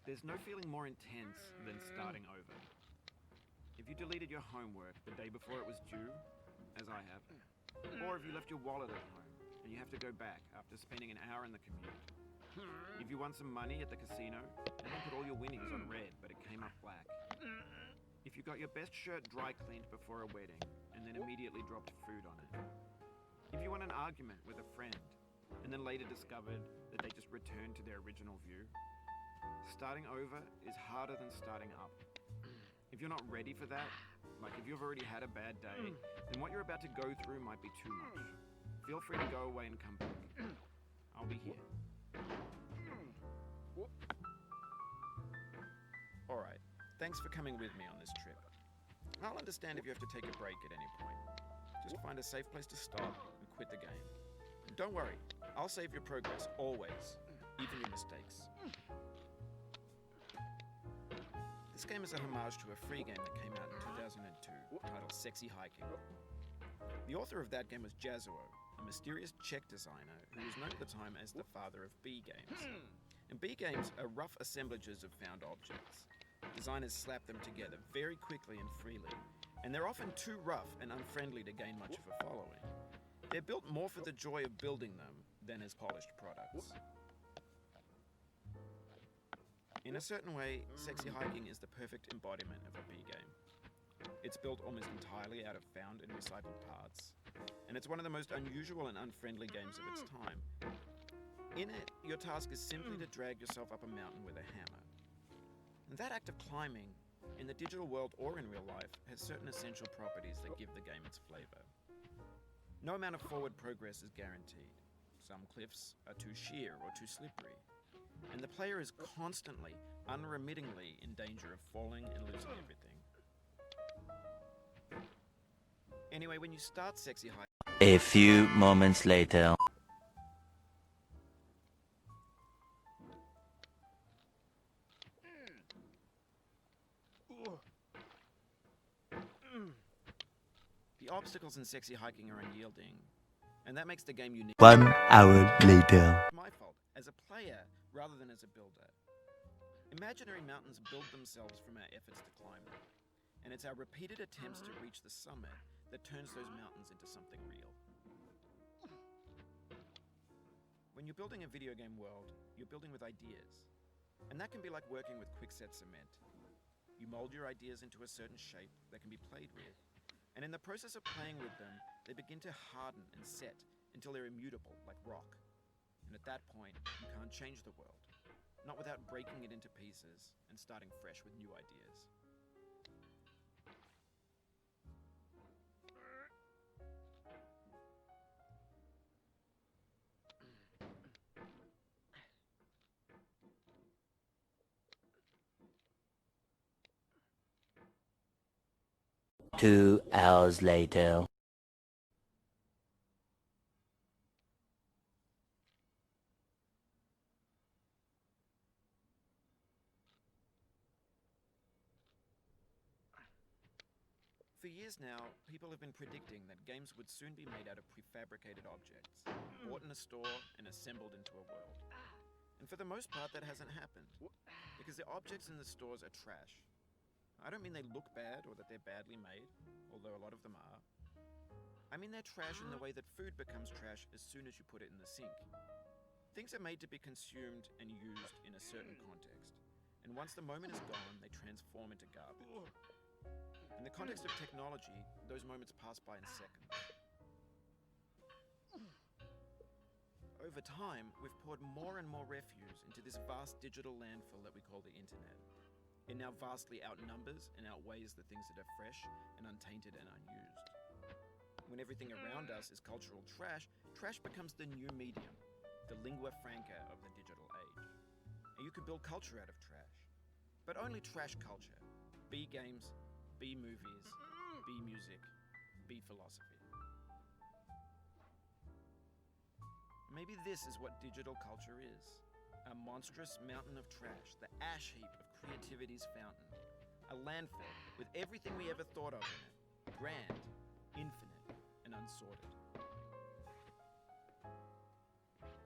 There's no feeling more intense than starting over. If you deleted your homework the day before it was due, as I have, or if you left your wallet at home and you have to go back after spending an hour in the commute. If you won some money at the casino and then put all your winnings on red but it came up black. If you got your best shirt dry cleaned before a wedding and then immediately dropped food on it. If you won an argument with a friend and then later discovered that they just returned to their original view. Starting over is harder than starting up. If you're not ready for that, like if you've already had a bad day, then what you're about to go through might be too much. Feel free to go away and come back. I'll be here. Alright, thanks for coming with me on this trip. I'll understand if you have to take a break at any point. Just find a safe place to stop and quit the game. And don't worry, I'll save your progress, always, even your mistakes. This game is a homage to a free game that came out in 2002, titled Sexy Hiking. The author of that game was Jazuo, a mysterious Czech designer who was known at the time as the father of B games. And B games are rough assemblages of found objects. Designers slap them together very quickly and freely, and they're often too rough and unfriendly to gain much of a following. They're built more for the joy of building them than as polished products. In a certain way, Sexy Hiking is the perfect embodiment of a B game. It's built almost entirely out of found and recycled parts, and it's one of the most unusual and unfriendly games of its time. In it, your task is simply to drag yourself up a mountain with a hammer. And that act of climbing, in the digital world or in real life, has certain essential properties that give the game its flavor. No amount of forward progress is guaranteed. Some cliffs are too sheer or too slippery. And the player is constantly, unremittingly in danger of falling and losing everything. Anyway, when you start Sexy Hiking... A few moments later. The obstacles in Sexy Hiking are unyielding, and that makes the game unique. 1 hour later. It's my fault, as a player rather than as a builder. Imaginary mountains build themselves from our efforts to climb them, and it's our repeated attempts to reach the summit that turns those mountains into something real. When you're building a video game world, you're building with ideas, and that can be like working with quickset cement. You mold your ideas into a certain shape that can be played with, and in the process of playing with them, they begin to harden and set until they're immutable, like rock. And at that point, you can't change the world, not without breaking it into pieces and starting fresh with new ideas. 2 hours later. For years now, people have been predicting that games would soon be made out of prefabricated objects, bought in a store and assembled into a world. And for the most part, that hasn't happened, because the objects in the stores are trash. I don't mean they look bad or that they're badly made, although a lot of them are. I mean they're trash in the way that food becomes trash as soon as you put it in the sink. Things are made to be consumed and used in a certain context, and once the moment is gone, they transform into garbage. In the context of technology, those moments pass by in seconds. Over time, we've poured more and more refuse into this vast digital landfill that we call the internet. It now vastly outnumbers and outweighs the things that are fresh and untainted and unused. When everything around us is cultural trash, trash becomes the new medium, the lingua franca of the digital age. And you can build culture out of trash, but only trash culture. B games, B movies, B music, B philosophy. Maybe this is what digital culture is. A monstrous mountain of trash, the ash heap of creativity's fountain. A landfill with everything we ever thought of in it. Grand, infinite, and unsorted.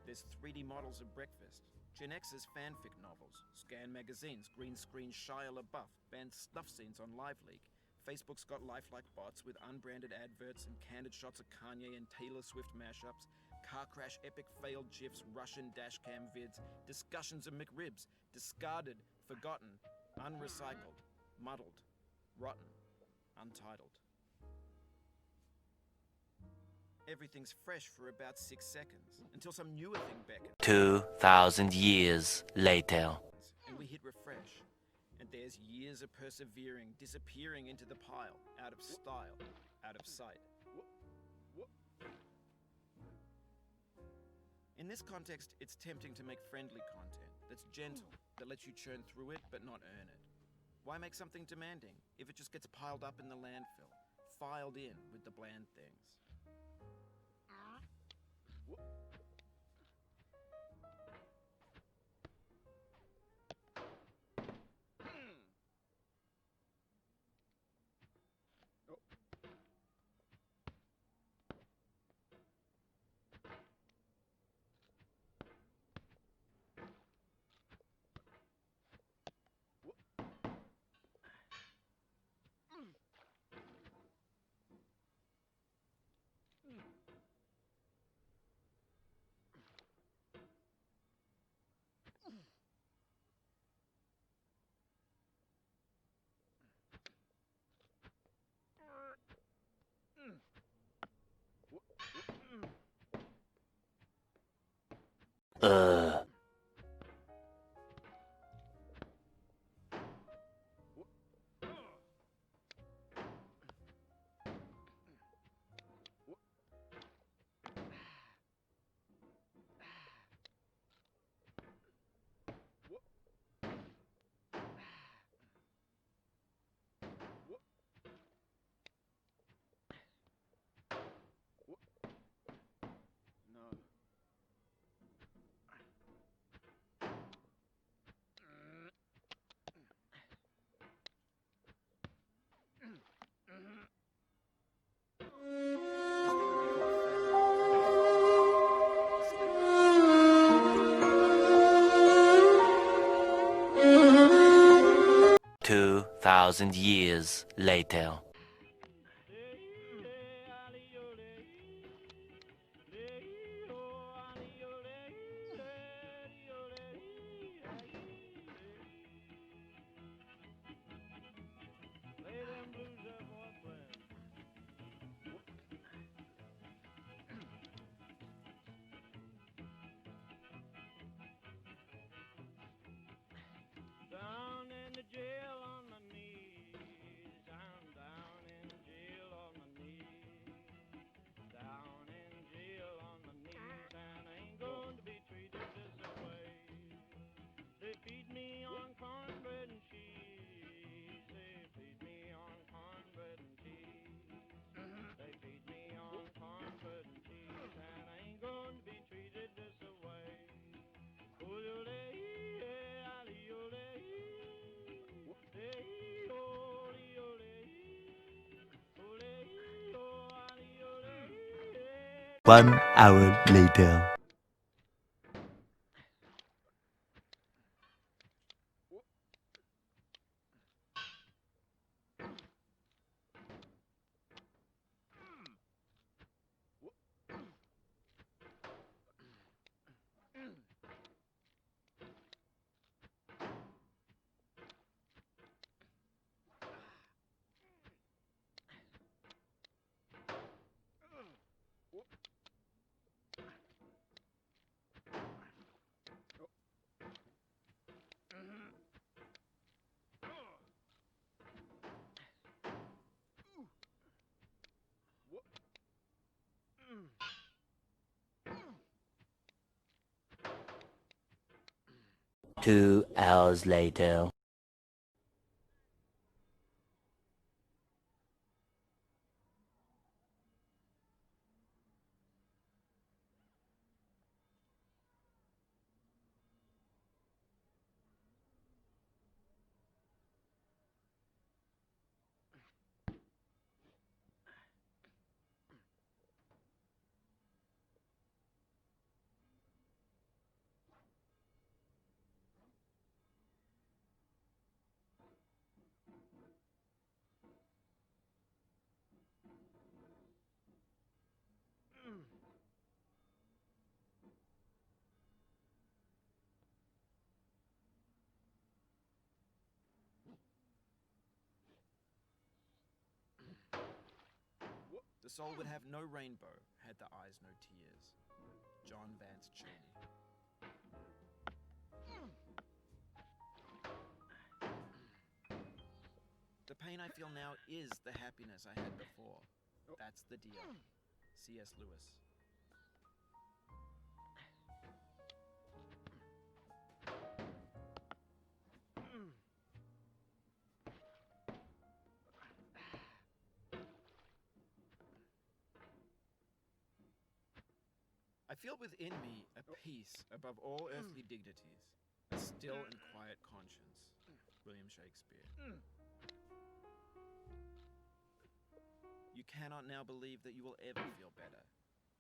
There's 3D models of breakfast, Gen X's fanfic novels, scan magazines, green screen Shia LaBeouf, banned snuff scenes on LiveLeak. Facebook's got lifelike bots with unbranded adverts and candid shots of Kanye and Taylor Swift mashups, car crash epic failed GIFs, Russian dashcam vids, discussions of McRibs, discarded, forgotten, unrecycled, muddled, rotten, untitled. Everything's fresh for about 6 seconds, until some newer thing beckons. 2,000 years later. And we hit refresh, and there's years of persevering disappearing into the pile, out of style, out of sight. In this context, it's tempting to make friendly content that's gentle, that lets you churn through it but not earn it. Why make something demanding if it just gets piled up in the landfill, filed in with the bland things? Ugh. No. 2,000 years later. Down in the jail on my knees. I'm down in jail on my knees. Down in jail on my knees, and I ain't going to be treated this way. They feed me on cornbread and cheese. They feed me on cornbread and cheese. They feed me on cornbread and cheese, and I ain't going to be treated this way. One hour later. Two hours later. The soul would have no rainbow had the eyes no tears. John Vance Cheney. The pain I feel now is the happiness I had before. That's the deal. C.S. Lewis. I feel within me a peace above all earthly dignities, a still and quiet conscience. William Shakespeare. You cannot now believe that you will ever feel better,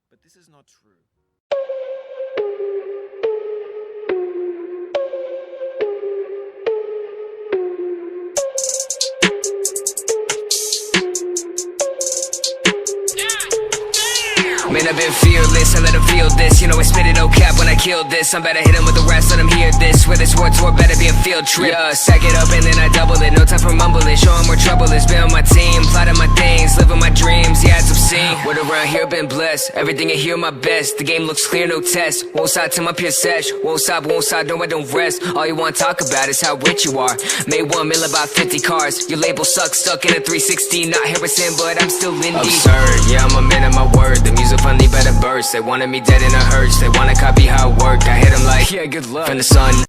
but this is not true. Man, I've been fearless, I let him feel this. You know I spit it no cap when I kill this. I'm better hit him with the rest, let him hear this. Where this war tour better be a field trip. Yeah, sack it up and then I double it. No time for mumbling, show him where trouble is. Been on my team, plotting my things, living my dreams. Yeah, it's obscene. Word around here been blessed. Everything I hear my best. The game looks clear, no test. Won't stop till my peer sesh. Won't stop, no I don't rest. All you wanna talk about is how rich you are. Made 1 mil about 50 cars. Your label sucks, stuck in a 360. Not Harrison, but I'm still indie. Absurd, yeah, I'm a man of my word. The music finally better burst. They wanted me dead in a hearse. They wanna copy how I work. I hit them like, yeah, good luck. From the sun